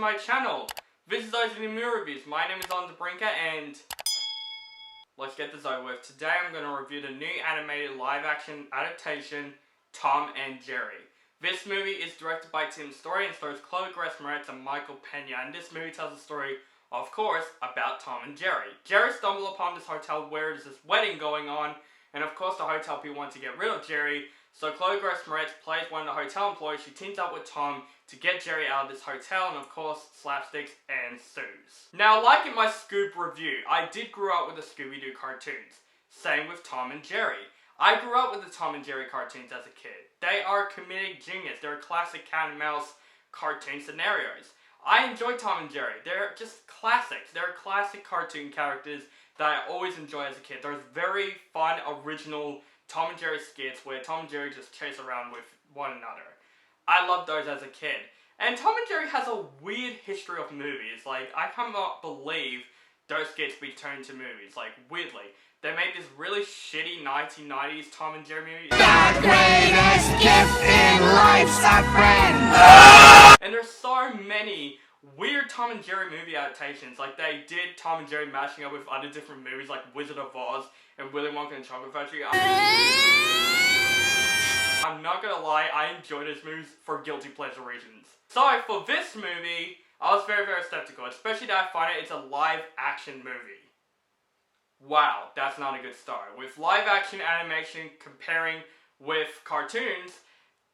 my channel. This is those in the movie reviews. My name is Brinker and let's get this over with. Today I'm going to review the new animated live-action adaptation, Tom and Jerry. This movie is directed by Tim Story and stars Chloë, Moretz and Michael Peña. And this movie tells a story, of course, about Tom and Jerry. Jerry stumbled upon this hotel where there's this wedding going on, and of course the hotel people want to get rid of Jerry. So Chloë Moretz plays one of the hotel employees. She teams up with Tom to get Jerry out of this hotel, and of course, slapsticks ensues. Now, like in my Scoob review, I did grow up with the Scooby-Doo cartoons. Same with Tom and Jerry. I grew up with the Tom and Jerry cartoons as a kid. They are comedic genius. They're classic cat and mouse cartoon scenarios. I enjoy Tom and Jerry. They're just classics. They're classic cartoon characters that I always enjoy as a kid. There's very fun, original Tom and Jerry skits where Tom and Jerry just chase around with one another. I loved those as a kid. And Tom and Jerry has a weird history of movies. Like, I cannot believe those skits be turned to movies. Like, weirdly. They made this really shitty 1990s Tom and Jerry movie. The greatest gift in life's a friend! And there's so many weird Tom and Jerry movie adaptations. Like, they did Tom and Jerry mashing up with other different movies like Wizard of Oz and Willy Wonka and the Chocolate Factory. I'm not gonna lie, I enjoy those movies for guilty pleasure reasons. So, for this movie, I was very, very skeptical, especially that I find it's a live action movie. Wow, that's not a good start. With live action animation comparing with cartoons,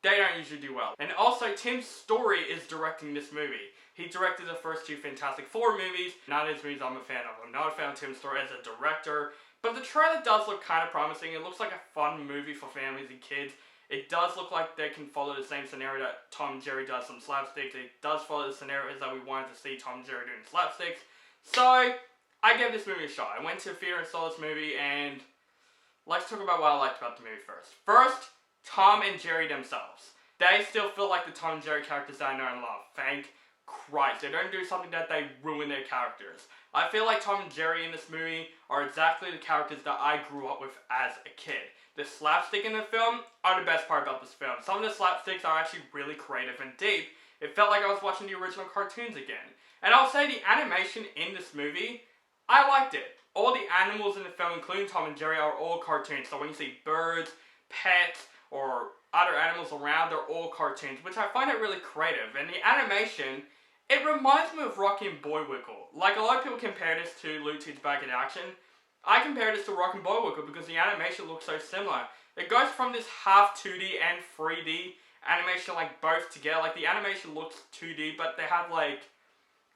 they don't usually do well. And also, Tim Story is directing this movie. He directed the first two Fantastic Four movies. None of his movies I'm a fan of. I'm not a fan of Tim Story as a director. But the trailer does look kind of promising. It looks like a fun movie for families and kids. It does look like they can follow the same scenario that Tom and Jerry does, some slapsticks. It does follow the scenarios that we wanted to see Tom and Jerry doing slapsticks. So, I gave this movie a shot. I went to the theater and saw this movie, and let's talk about what I liked about the movie first. First, Tom and Jerry themselves. They still feel like the Tom and Jerry characters that I know and love. Thank Christ. They don't do something that they ruin their characters. I feel like Tom and Jerry in this movie are exactly the characters that I grew up with as a kid. The slapstick in the film are the best part about this film. Some of the slapsticks are actually really creative and deep. It felt like I was watching the original cartoons again. And I'll say the animation in this movie, I liked it. All the animals in the film, including Tom and Jerry, are all cartoons. So when you see birds, pets, or other animals around, they're all cartoons, which I find it really creative. And the animation, it reminds me of Rocky and Bullwinkle. Like, a lot of people compare this to Looney Tunes Back in Action. I compare this to Rocky and Bullwinkle because the animation looks so similar. It goes from this half 2D and 3D animation, like, both together. Like, the animation looks 2D, but they have, like,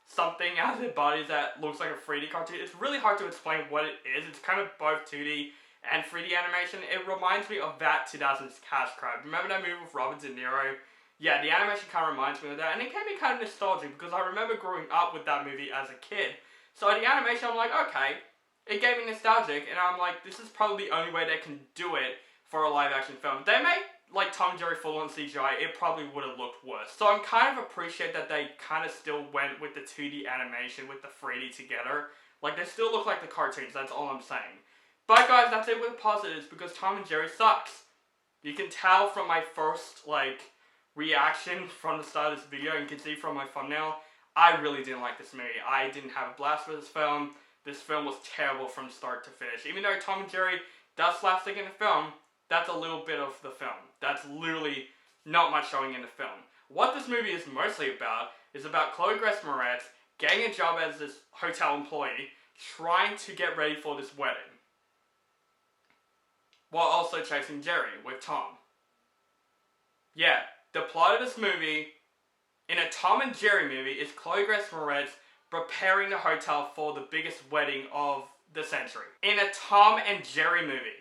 something out of their bodies that looks like a 3D cartoon. It's really hard to explain what it is. It's kind of both 2D and 3D animation. It reminds me of that 2000's Cash Grab. Remember that movie with Robert De Niro? Yeah, the animation kind of reminds me of that, and it gave me kind of nostalgic because I remember growing up with that movie as a kid. So the animation, I'm like, okay, it gave me nostalgic, and I'm like, this is probably the only way they can do it for a live action film. If they made like Tom and Jerry full on CGI, it probably would have looked worse. So I'm kind of appreciate that they kind of still went with the 2D animation with the 3D together. Like, they still look like the cartoons, that's all I'm saying. But guys, that's it with positives because Tom and Jerry sucks. You can tell from my first, like, reaction from the start of this video, and you can see from my thumbnail, I really didn't like this movie. I didn't have a blast with this film. This film was terrible from start to finish. Even though Tom and Jerry does slapstick in the film, that's a little bit of the film. That's literally not much showing in the film. What this movie is mostly about is about Chloë Moretz getting a job as this hotel employee, trying to get ready for this wedding, while also chasing Jerry with Tom. Yeah, the plot of this movie, in a Tom and Jerry movie, is Chloë Moretz preparing the hotel for the biggest wedding of the century. In a Tom and Jerry movie,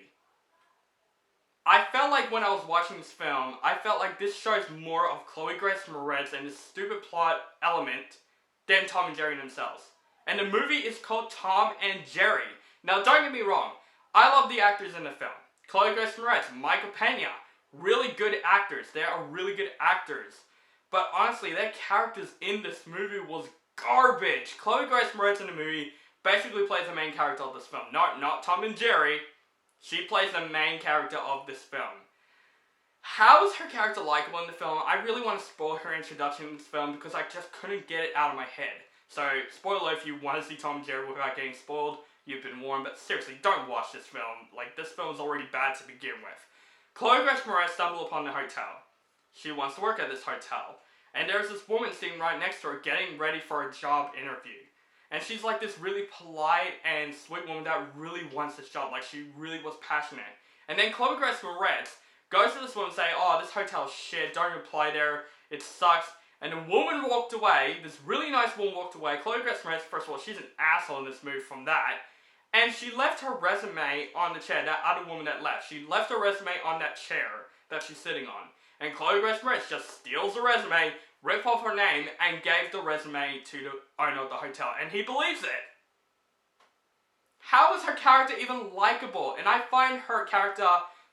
I felt like when I was watching this film, I felt like this shows more of Chloë Moretz and this stupid plot element than Tom and Jerry themselves. And the movie is called Tom and Jerry. Now, don't get me wrong, I love the actors in the film. Chloë Moretz, Michael Peña, really good actors. They are really good actors. But honestly, their characters in this movie was garbage. Chloë Moretz in the movie basically plays the main character of this film. Not Tom and Jerry. She plays the main character of this film. How is her character likable in the film? I really want to spoil her introduction in this film because I just couldn't get it out of my head. So, spoiler if you want to see Tom and Jerry without getting spoiled, you've been warned, but seriously, don't watch this film. Like, this film is already bad to begin with. Chloë and Moretz stumble upon the hotel. She wants to work at this hotel. And there's this woman sitting right next to her getting ready for a job interview. And she's like this really polite and sweet woman that really wants this job. Like, she really was passionate. And then Chloë and Moretz goes to this woman and say, oh, this hotel's shit, don't apply there, it sucks. And the woman walked away, this really nice woman walked away. Chloë and Moretz, first of all, she's an asshole in this movie from that. And she left her resume on the chair, that other woman that left. She left her resume on that chair that she's sitting on. And Chloë and Moretz just steals the resume, ripped off her name, and gave the resume to the owner of the hotel. And he believes it. How is her character even likable? And I find her character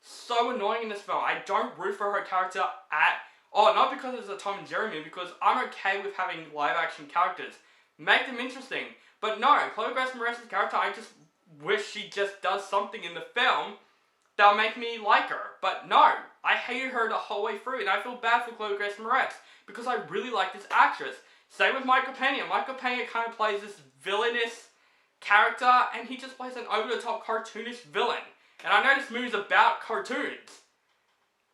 so annoying in this film. I don't root for her character at all. Not because it's a Tom and Jerry movie, because I'm okay with having live action characters. Make them interesting. But no, Chloë Moretz's character, I just wish she just does something in the film that'll make me like her. But no, I hated her the whole way through, and I feel bad for Chloë Moretz because I really like this actress. Same with Michael Peña. Michael Peña kind of plays this villainous character, and he just plays an over-the-top cartoonish villain. And I know this movie's about cartoons,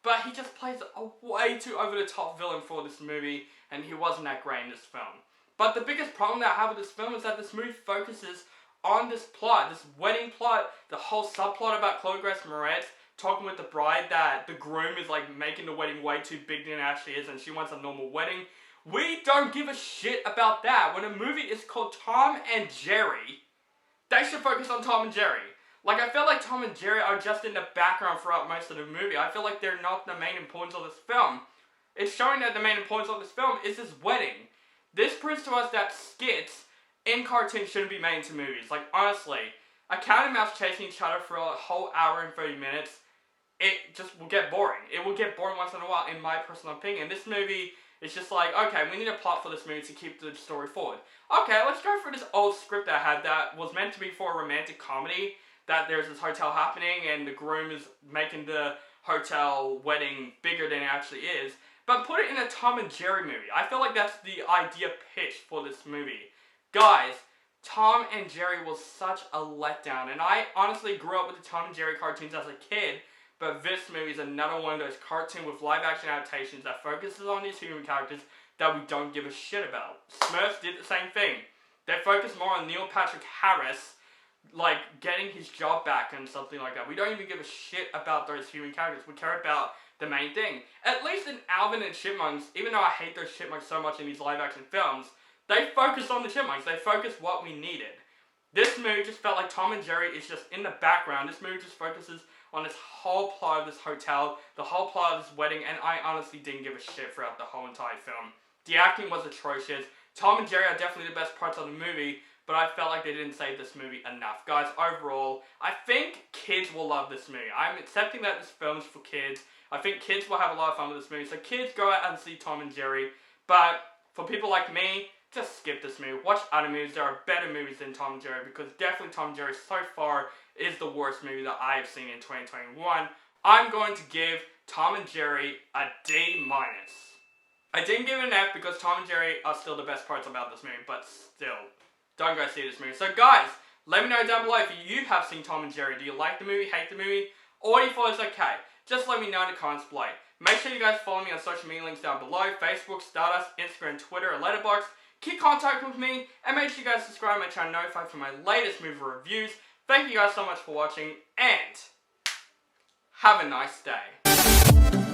but he just plays a way too over-the-top villain for this movie, and he wasn't that great in this film. But the biggest problem that I have with this film is that this movie focuses on this plot, this wedding plot, the whole subplot about Chloë Moretz talking with the bride that the groom is like making the wedding way too big than it actually is and she wants a normal wedding. We don't give a shit about that. When a movie is called Tom and Jerry, they should focus on Tom and Jerry. Like, I feel like Tom and Jerry are just in the background throughout most of the movie. I feel like they're not the main importance of this film. It's showing that the main importance of this film is this wedding. This proves to us that skits in cartoons shouldn't be made into movies. Like, honestly, a cat and mouse chasing each other for a whole hour and 30 minutes, it just will get boring. It will get boring once in a while, in my personal opinion. This movie is just like, okay, we need a plot for this movie to keep the story forward. Okay, let's go through this old script that I had that was meant to be for a romantic comedy, that there's this hotel happening and the groom is making the hotel wedding bigger than it actually is. But put it in a Tom and Jerry movie. I feel like that's the idea pitch for this movie. Guys, Tom and Jerry was such a letdown. And I honestly grew up with the Tom and Jerry cartoons as a kid. But this movie is another one of those cartoon with live action adaptations that focuses on these human characters that we don't give a shit about. Smurfs did the same thing. They focused more on Neil Patrick Harris, like, getting his job back and something like that. We don't even give a shit about those human characters. We care about the main thing. At least in Alvin and Chipmunks, even though I hate those chipmunks so much in these live action films, they focused on the chipmunks. They focused what we needed. This movie just felt like Tom and Jerry is just in the background. This movie just focuses on this whole plot of this hotel, the whole plot of this wedding, and I honestly didn't give a shit throughout the whole entire film. The acting was atrocious. Tom and Jerry are definitely the best parts of the movie, but I felt like they didn't save this movie enough. Guys, overall, I think kids will love this movie. I'm accepting that this film is for kids. I think kids will have a lot of fun with this movie, so kids, go out and see Tom and Jerry. But for people like me, just skip this movie. Watch other movies. There are better movies than Tom and Jerry, because definitely Tom and Jerry so far is the worst movie that I have seen in 2021. I'm going to give Tom and Jerry a D-. I didn't give it an F because Tom and Jerry are still the best parts about this movie, but still, don't go see this movie. So guys, let me know down below if you have seen Tom and Jerry. Do you like the movie, hate the movie, or you thought it's okay? Just let me know in the comments below. Make sure you guys follow me on social media links down below. Facebook, Stardust, Instagram, Twitter, and Letterboxd. Keep contact with me, and make sure you guys subscribe to my channel, notified for my latest movie reviews. Thank you guys so much for watching, and have a nice day.